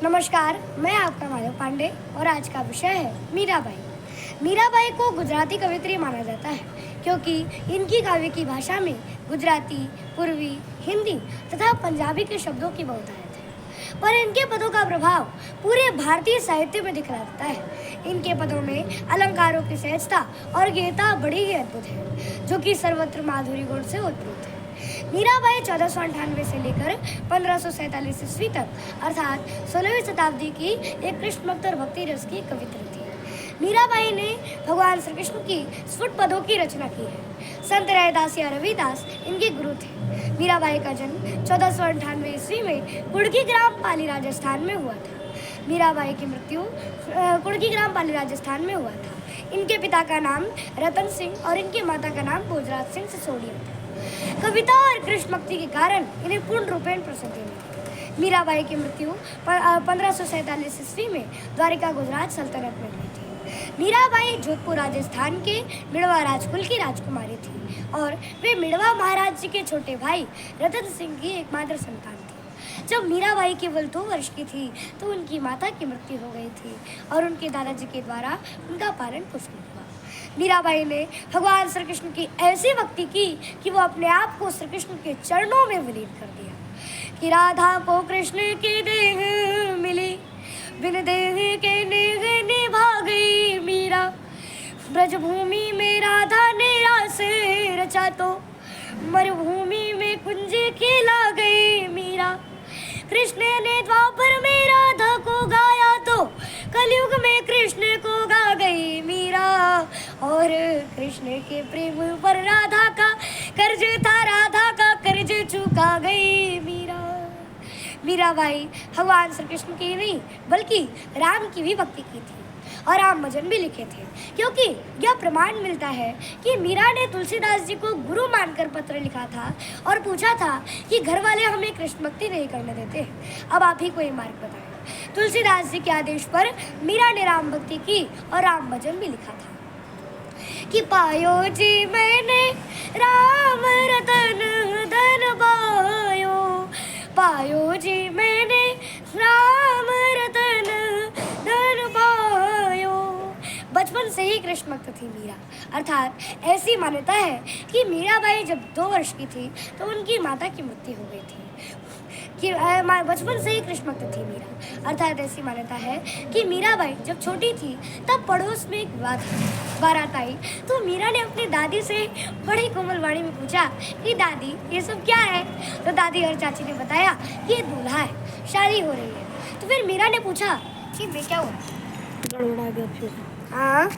नमस्कार, मैं आपका माधव पांडे और आज का विषय है मीराबाई। मीराबाई को गुजराती कवयित्री माना जाता है क्योंकि इनकी काव्य की भाषा में गुजराती, पूर्वी, हिंदी तथा पंजाबी के शब्दों की बहुतायत है। पर इनके पदों का प्रभाव पूरे भारतीय साहित्य में दिखला देता है। इनके पदों में अलंकारों की सहजता और गहनता बड़ी ही अद्भुत है, जो कि सर्वत्र माधुरी गुण से उत्पन्न है। मीराबाई 1498 से लेकर 1547 ईस्वी तक अर्थात 16वीं शताब्दी की एक कृष्णोत्तर भक्ति रस की कवित्री थी। मीराबाई ने भगवान श्री कृष्ण की स्फुट पदों की रचना की है। संत रैदास या रविदास इनके गुरु थे। मीराबाई का जन्म 1498 ईस्वी में कुड़की ग्राम पाली राजस्थान में हुआ था। मीराबाई की मृत्यु कुड़की ग्राम पाली राजस्थान में हुआ था। इनके पिता का नाम रतन सिंह और इनकी माता का नाम भोजराज सिंह सिसोदिया था। कविता और कृष्ण भक्ति के कारण इन्हें पूर्ण रूपेण प्रसिद्धि मिली। मीराबाई की मृत्यु 1547 ईस्वी में द्वारिका गुजरात सल्तनत में हुई थी। मीराबाई जोधपुर राजस्थान के मिड़वा राजकुल की राजकुमारी थी और वे मिड़वा महाराज जी के छोटे भाई रतन सिंह की एकमात्र संतान थी। जब मीराबाई केवल 2 वर्ष की थी तो उनकी माता की मृत्यु हो गई थी और उनके दादाजी के द्वारा उनका पालन पोषण हुआ। मीराबाई ने भगवान श्री कृष्ण की ऐसी भक्ति की कि वो अपने आप को श्री कृष्ण के चरणों में विलीन कर दिया। कि राधा को कृष्ण की देह मिली, बिन देह के नेह निभा गई मीरा। ब्रजभूमि में राधा ने रास रचा तो मरुभूमि में कुंज खिला गई मीरा। कृष्ण ने द्वापर में राधा को गाया तो कलयुग में कृष्ण को गा गई मीरा। और कृष्ण के प्रेम पर राधा का कर्ज था, राधा का कर्ज चुका गई मीरा। मीराबाई भगवान श्री कृष्ण की नहीं बल्कि राम की भी भक्ति की थी और राम भजन भी लिखे थे, क्योंकि यह प्रमाण मिलता है कि मीरा ने तुलसीदास जी को गुरु मानकर पत्र लिखा था और पूछा था कि घर वाले हमें कृष्ण भक्ति नहीं करने देते, अब आप ही कोई मार्ग बताएं। तुलसीदास जी के आदेश पर मीरा ने राम भक्ति की और राम भजन भी लिखा था। कि पायो जी मैंने राम रतन धन पायो जी मैंने राम रतन धन पायो। बचपन से ही कृष्ण भक्त थी मीरा, अर्थात ऐसी मान्यता है कि मीराबाई जब 2 वर्ष की थी तो उनकी माता की मृत्यु हो गई थी। कि बचपन से ही कृष्ण भक्त थी मीरा, अर्थात ऐसी मान्यता है कि मीराबाई जब छोटी थी तब पड़ोस में एक बारात आई तो मीरा ने अपनी दादी से बड़ी कोमल वाणी में पूछा कि दादी ये सब क्या है। तो दादी और चाची ने बताया कि ये दूल्हा है, शादी हो रही है। तो फिर मीरा ने पूछा कि मैं क्या हुआ। हाँ